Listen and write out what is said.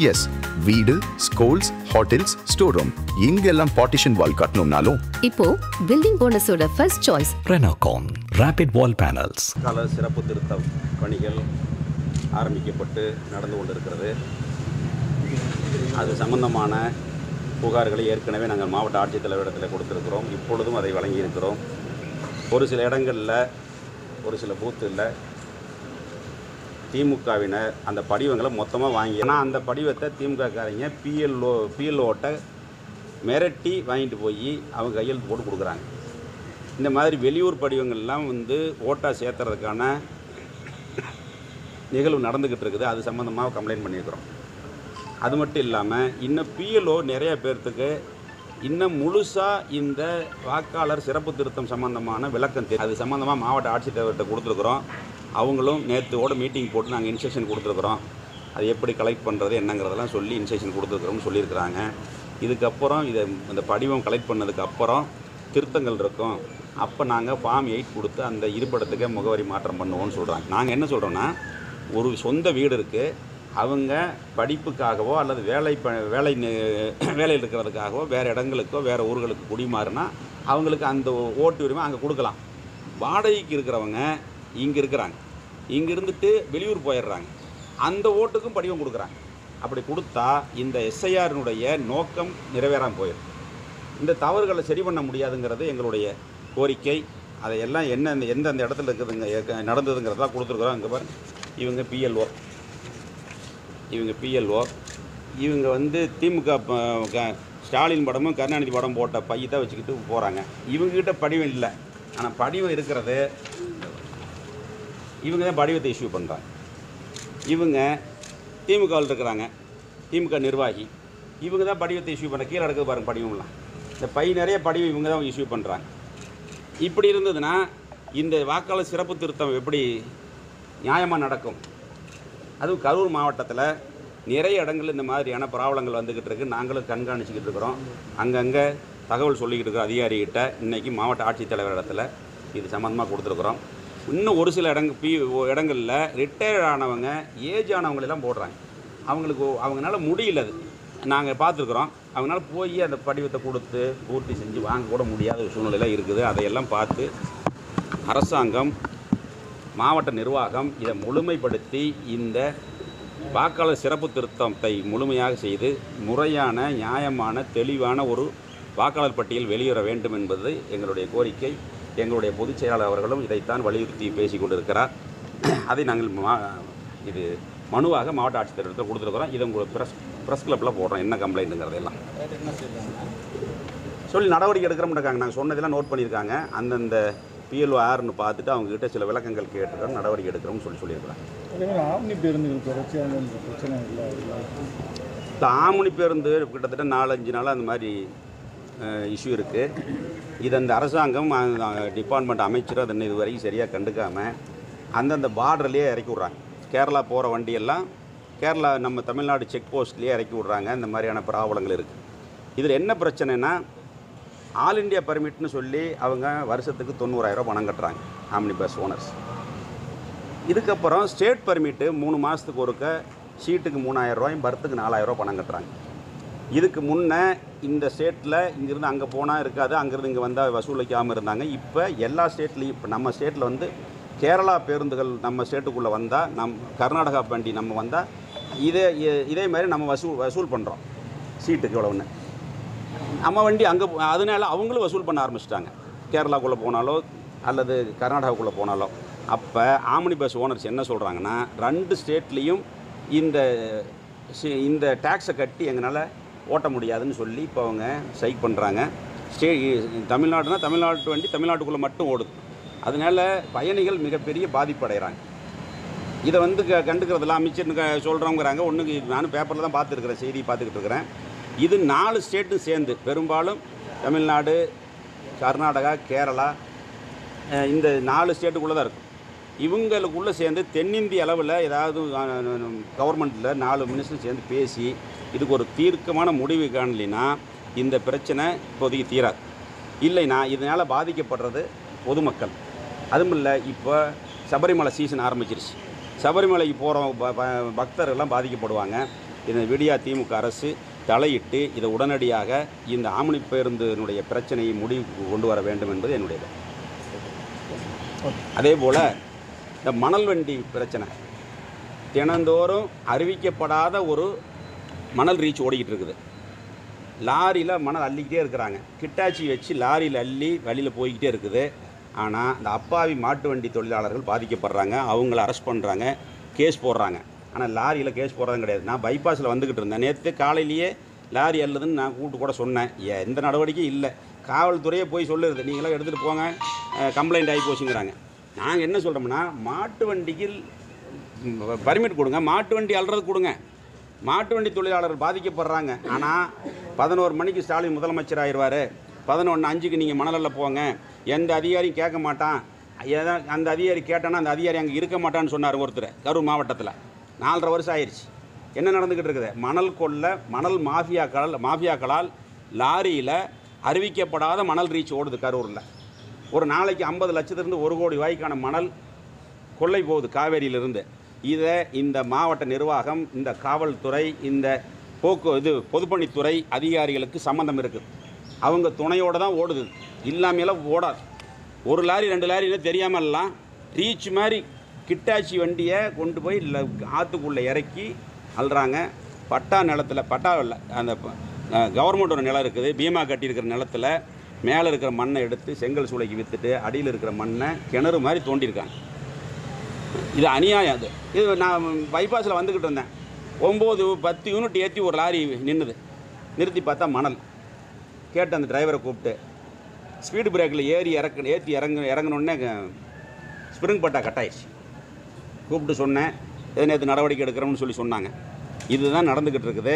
S, வீடு, schools, hotels, store room எங்கெல்லாம் partition wall கட்டணும்னாலும் இப்போ பில்டிங் ஓனர்ஸோட first choice Renocon Rapid Wall Panels. கால சிறப்பு திருத்த பணிகள் ஆரம்பிக்கப்பட்டு நடந்து கொண்டிருக்கிறது. அது சம்பந்தமான புகார்களை ஏற்கனவே நாங்கள் மாவட்ட ஆட்சித்தலைவரிடத்தில் கொடுத்துருக்கிறோம். இப்பொழுதும் அதை வழங்கியிருக்கிறோம். ஒரு சில இடங்களில் ஒரு சில பூத்தில் திமுகவினர் அந்த படிவங்களை மொத்தமாக வாங்கி, ஆனால் அந்த படிவத்தை திமுகக்காரங்க பிஎல்ஓட்ட மிரட்டி வாங்கிட்டு போய் அவங்க கையெழுத்து போட்டு கொடுக்குறாங்க. இந்த மாதிரி வெளியூர் படிவங்கள்லாம் ஓட்டாக சேர்த்துறதுக்கான நிகழ்வு நடந்துக்கிட்டு இருக்குது. அது சம்மந்தமாக கம்ப்ளைண்ட் பண்ணியிருக்கிறோம். அது மட்டும் இல்லாமல் இன்னும் பிஎல்ஓ நிறைய பேர்த்துக்கு இன்னும் முழுசாக இந்த வாக்காளர் சிறப்பு திருத்தம் சம்மந்தமான விளக்கம் அது சம்மந்தமாக மாவட்ட ஆட்சித்தலைவர்கிட்ட கொடுத்துருக்குறோம். அவங்களும் நேற்றோட மீட்டிங் போட்டு நாங்கள் இன்ஸ்ட்ரக்ஷன் கொடுத்துருக்குறோம். அது எப்படி கலெக்ட் பண்ணுறது என்னங்கிறதெல்லாம் சொல்லி இன்ஸ்ட்ரக்ஷன் கொடுத்துருக்குறோம்னு சொல்லியிருக்கிறாங்க. இதுக்கப்புறம் இந்த படிவம் கலெக்ட் பண்ணதுக்கப்புறம் திருத்தங்கள் இருக்கும். அப்போ நாங்கள் ஃபார்ம் 8 கொடுத்து அந்த இருப்பிடத்துக்கே முகவரி மாற்றம் பண்ணுவோம்னு சொல்கிறாங்க. நாங்கள் என்ன சொல்கிறோன்னா, ஒரு சொந்த வீடு இருக்குது, அவங்க படிப்புக்காகவோ அல்லது வேலையில் இருக்கிறதுக்காகவோ வேறு இடங்களுக்கோ வேறு ஊர்களுக்கு குடிமாறுனா அவங்களுக்கு அந்த ஓட்டு உரிமை அங்கே கொடுக்கலாம். வாடகைக்கு இருக்கிறவங்க இங்கே இருக்கிறாங்க, இங்கே இருந்துட்டு வெளியூர் போயிடுறாங்க, அந்த ஓட்டுக்கும் படிவம் கொடுக்குறாங்க. அப்படி கொடுத்தா இந்த எஸ்ஐஆரினுடைய நோக்கம் நிறைவேறாமல் போயிடும். இந்த தவறுகளை சரி பண்ண முடியாதுங்கிறது எங்களுடைய கோரிக்கை. அதையெல்லாம் எந்தெந்த இடத்துல இருக்குதுங்க நடந்ததுங்கிறதெல்லாம் கொடுத்துருக்குறோம். இங்கே பாருங்க, இவங்க பிஎல்ஓ இவங்க திமுக ஸ்டாலின் படமும் கருணாநிதி படம் போட்ட பையை தான் வச்சுக்கிட்டு போகிறாங்க. இவங்ககிட்ட படிவம் இல்லை, ஆனால் படிவம் இருக்கிறது இவங்க தான் படிவத்தை இஷ்யூ பண்ணுறாங்க. இவங்க திமுகவில் இருக்கிறாங்க, திமுக நிர்வாகி, இவங்க தான் படிவத்தை இஷ்யூ பண்ணுற. கீழே எடுக்கிறது பாருங்கள் படிவம்லாம், இந்த பை நிறைய படிவம் இவங்க தான் இஷ்யூ பண்ணுறாங்க. இப்படி இருந்ததுன்னா இந்த வாக்காளர் சிறப்பு திருத்தம் எப்படி நியாயமாக நடக்கும்? அதுவும் கரூர் மாவட்டத்தில் நிறைய இடங்கள் இந்த மாதிரியான ப்ராப்ளங்கள் வந்துக்கிட்டு இருக்குது. நாங்களும் கண்காணிச்சிக்கிட்டு இருக்கிறோம். அங்கங்கே தகவல் சொல்லிக்கிட்டு இருக்கிற அதிகாரிகிட்ட இன்றைக்கி மாவட்ட ஆட்சித்தலைவர் இடத்துல இது சம்மந்தமாக கொடுத்துருக்குறோம். இன்னும் ஒரு சில இடங்களில் ரிட்டையர்ட் ஆனவங்க, ஏஜ் ஆனவங்களெல்லாம் போடுறாங்க. அவங்களால முடியல. அது நாங்கள் பார்த்துருக்குறோம். அவங்களால போய் அந்த படிவத்தை கொடுத்து பூர்த்தி செஞ்சு வாங்க கூட முடியாத ஒரு சூழ்நிலையில் இருக்குது. அதையெல்லாம் பார்த்து அரசாங்கம், மாவட்ட நிர்வாகம் இதை முழுமைப்படுத்தி இந்த வாக்காளர் சிறப்பு திருத்தத்தை முழுமையாக செய்து முறையான, நியாயமான, தெளிவான ஒரு வாக்காளர் பட்டியல் வெளியேற வேண்டும் என்பது எங்களுடைய கோரிக்கை. எங்களுடைய பொதுச் செயலாளர் அவர்களும் இதைத்தான் வலியுறுத்தி பேசி கொண்டிருக்கிறார். அதை நாங்கள் இது மனுவாக மாவட்ட ஆட்சித்தலைவர்கள் கொடுத்துருக்குறோம். இதை உங்களுக்கு ப்ரெஸ் கிளப்பில் போடுறோம், என்ன கம்ப்ளைண்ட்டுங்கிறதெல்லாம் சொல்லி நடவடிக்கை எடுக்கிறோம்னு நாங்கள் சொன்னதெல்லாம் நோட் பண்ணியிருக்காங்க. அந்தந்த பிஎல்ஓ யாருன்னு பார்த்துட்டு அவங்ககிட்ட சில விளக்கங்கள் கேட்டுக்கிறோம், நடவடிக்கை எடுக்கிறோம்னு சொல்லியிருக்கிறாங்க. ஆம்னி பேருந்துகள் பிரச்சனை இல்லை. இந்த ஆம்னி பேருந்து கிட்டத்தட்ட 4-5 நாளாக அந்த மாதிரி இஷ்யூ இருக்குது. இது அந்த அரசாங்கம் டிபார்ட்மெண்ட் அமைச்சர் அதை இது வரைக்கும் சரியாக கண்டுக்காமல் அந்தந்த பார்டர்லேயே இறக்கி விட்றாங்க. கேரளா போகிற வண்டியெல்லாம் கேரளா நம்ம தமிழ்நாடு செக் போஸ்ட்லேயே இறக்கி விட்றாங்க. இந்த மாதிரியான ப்ராப்ளங்கள் இருக்குது. இதில் என்ன பிரச்சனைனா, ஆல் இண்டியா பர்மிட்னு சொல்லி அவங்க வருஷத்துக்கு 90,000 பணம் கட்டுறாங்க ஆம்னி பஸ் ஓனர்ஸ். இதுக்கப்புறம் ஸ்டேட் பர்மிட்டு 3 மாதத்துக்கு ஒருக்க சீட்டுக்கு 3,000 பர்த்துக்கு 4,000 பணம் கட்டுறாங்க. இதுக்கு முன்னே இந்த ஸ்டேட்டில் இங்கேருந்து அங்கே போனால் இருக்காது, அங்கேருந்து இங்கே வந்தால் வசூல் வைக்காமல் இருந்தாங்க. இப்போ எல்லா ஸ்டேட்லேயும், இப்போ நம்ம ஸ்டேட்டில் கேரளா பேருந்துகள் நம்ம ஸ்டேட்டுக்குள்ளே வந்தால், கர்நாடகா வண்டி நம்ம வந்தால் இதே மாதிரி நம்ம வசூல் பண்ணுறோம் சீட்டுக்கு இவ்வளோன்னு. நம்ம வண்டி அங்கே அதனால அவங்களும் வசூல் பண்ண ஆரம்பிச்சிட்டாங்க, கேரளாக்குள்ளே போனாலோ அல்லது கர்நாடகாவுக்குள்ளே போனாலோ. அப்போ ஆம்னி பஸ் ஓனர்ஸ் என்ன சொல்கிறாங்கன்னா, 2 ஸ்டேட்லேயும் இந்த டேக்ஸை கட்டி எங்களால் ஓட்ட முடியாதுன்னு சொல்லி இப்போ அவங்க ஸ்ட்ரைக் பண்ணுறாங்க. தமிழ்நாடுனா தமிழ்நாட்டு வண்டி தமிழ்நாட்டுக்குள்ளே மட்டும் ஓடுது. அதனால் பயணிகள் மிகப்பெரிய பாதிப்படைகிறாங்க. இதை கண்டுக்கிறதெல்லாம் அமைச்சர்னு சொல்கிறவங்கிறாங்க. ஒன்றுக்கு நானும் பேப்பரில் தான் பார்த்துருக்குறேன், செய்தி பார்த்துக்கிட்டு இருக்கிறேன். இது 4 ஸ்டேட்டும் சேர்ந்து, பெரும்பாலும் தமிழ்நாடு, கர்நாடகா, கேரளா, இந்த 4 ஸ்டேட்டுக்குள்ளே தான் இருக்கும். இவங்களுக்குள்ளே சேர்ந்து தென்னிந்திய அளவில் ஏதாவது கவர்மெண்ட்டில் 4 மினிஸ்டரும் சேர்ந்து பேசி இதுக்கு ஒரு தீர்க்கமான முடிவு காணலினா இந்த பிரச்சனை இப்போதைக்கு தீராது. இல்லைன்னா இதனால் பாதிக்கப்படுறது பொதுமக்கள். அதுவும் இல்லை, இப்போ சபரிமலை சீசன் ஆரம்பிச்சிருச்சு. சபரிமலைக்கு போகிற பக்தர்கள்லாம் பாதிக்கப்படுவாங்க. இந்த விடியா திமுக அரசு தலையிட்டு இதை உடனடியாக இந்த ஆம்னி பேருந்தினுடைய பிரச்சனையை முடிவுக்கு கொண்டு வர வேண்டும் என்பது என்னுடைய அதே போல் இந்த மணல் வண்டி பிரச்சனை தினந்தோறும் அறிவிக்கப்படாத ஒரு மணல் ரீச் ஓடிக்கிட்டு இருக்குது. லாரியில் மணல் அள்ளிக்கிட்டே இருக்கிறாங்க. கிட்டாச்சி வச்சு லாரியில் அள்ளி வழியில் போய்கிட்டே இருக்குது. ஆனால் இந்த அப்பாவி மாட்டு வண்டி தொழிலாளர்கள் பாதிக்கப்படுறாங்க. அவங்கள அரெஸ்ட் பண்ணுறாங்க, கேஸ் போடுறாங்க. ஆனால் லாரியில் கேஸ் போடுறதும் கிடையாது. நான் பைபாஸில் வந்துக்கிட்டு இருந்தேன். நேற்று காலையிலேயே லாரி அல்லதுன்னு நான் கூப்பிட்டு கூட சொன்னேன். எந்த நடவடிக்கையும் இல்லை. காவல்துறையே போய் சொல்லுறது, நீங்களாம் எடுத்துகிட்டு போங்க, கம்ப்ளைண்ட் ஆகி போச்சுங்கிறாங்க. நாங்கள் என்ன சொல்கிறோம்னா, மாட்டு வண்டிக்கு பர்மிட் கொடுங்க, மாட்டு வண்டி அல்றது கொடுங்க. மாட்டு வண்டி தொழிலாளர்கள் பாதிக்கப்படுறாங்க. ஆனால் 11 மணிக்கு ஸ்டாலின் முதலமைச்சர் ஆயிடுவார், 11:05க்கு நீங்கள் மணலில் போங்க, எந்த அதிகாரியும் கேட்க மாட்டான், அந்த அதிகாரி கேட்டானா அந்த அதிகாரி அங்கே இருக்க மாட்டான்னு சொன்னார் ஒருத்தர் கரூர் மாவட்டத்தில். 4.5 வருஷம் ஆயிடுச்சு. என்ன நடந்துக்கிட்டு இருக்குது? மணல் கொள்ள மணல் மாஃபியாக்களால் லாரியில் அறிவிக்கப்படாத மணல் ரீச் ஓடுது கரூரில். ஒரு நாளைக்கு 50 லட்சத்திலிருந்து 1 கோடி ரூபாய்க்கான மணல் கொள்ளை போகுது காவேரியிலிருந்து. இதை இந்த மாவட்ட நிர்வாகம், இந்த காவல்துறை, இந்த பொதுப்பணித்துறை அதிகாரிகளுக்கு சம்மந்தம் இருக்குது. அவங்க துணையோடு தான் ஓடுது, இல்லாமலாம் ஓடாது. ஒரு லாரி 2 லாரின்னு தெரியாமல்லாம் ரீச் மாதிரி கிட்டாச்சி வண்டியை கொண்டு போய் ஆற்றுக்குள்ளே இறக்கி அல்றாங்க. பட்டா நிலத்தில், பட்டா இல்லை, அந்த கவர்மெண்ட்டோட நிலம் இருக்குது, பீமா கட்டியிருக்கிற நிலத்தில் மேலே இருக்கிற மண்ணை எடுத்து செங்கல் சூளைக்கு விற்றுட்டு அடியில் இருக்கிற மண்ணை கிணறு மாதிரி தோண்டியிருக்காங்க. இது அநியாயம். இது நான் பைபாஸில் வந்துக்கிட்டு இருந்தேன். 9-10 யூனிட் ஏற்றி ஒரு லாரி நிறுத்தி பார்த்தா மணல். கேட்டு அந்த டிரைவரை கூப்பிட்டு ஸ்பீடு பிரேக்கில் ஏற்றி இறங்கினோடனே ஸ்ப்ரிங் பட்டா கட்டாயிடுச்சு. கூப்பிட்டு சொன்னேன், நேற்று நடவடிக்கை எடுக்கிறோம்னு சொல்லி சொன்னாங்க. இதுதான் நடந்துக்கிட்டு இருக்குது.